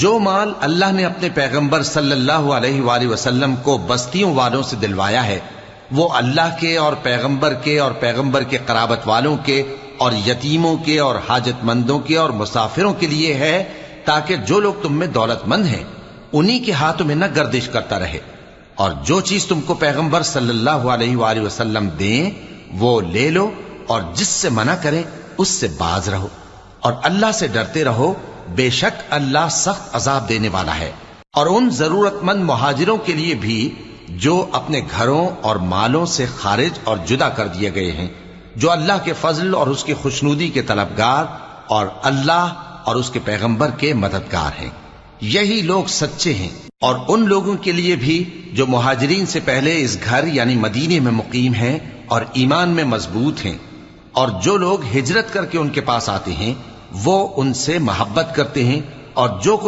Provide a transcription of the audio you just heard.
جو مال اللہ نے اپنے پیغمبر صلی اللہ علیہ وآلہ وسلم کو بستیوں والوں سے دلوایا ہے وہ اللہ کے اور پیغمبر کے قرابت والوں کے اور یتیموں کے اور حاجت مندوں کے اور مسافروں کے لیے ہے، تاکہ جو لوگ تم میں دولت مند ہیں انہی کے ہاتھوں میں نہ گردش کرتا رہے، اور جو چیز تم کو پیغمبر صلی اللہ علیہ وآلہ وسلم دیں وہ لے لو، اور جس سے منع کریں اس سے باز رہو، اور اللہ سے ڈرتے رہو، بے شک اللہ سخت عذاب دینے والا ہے۔ اور ان ضرورت مند مہاجروں کے لیے بھی جو اپنے گھروں اور مالوں سے خارج اور جدا کر دیے گئے ہیں، جو اللہ کے فضل اور اس کی خوشنودی کے طلبگار اور اللہ اور اس کے پیغمبر کے مددگار ہیں، یہی لوگ سچے ہیں۔ اور ان لوگوں کے لیے بھی جو مہاجرین سے پہلے اس گھر یعنی مدینے میں مقیم ہیں اور ایمان میں مضبوط ہیں، اور جو لوگ ہجرت کر کے ان کے پاس آتے ہیں وہ ان سے محبت کرتے ہیں، اور جو کچھ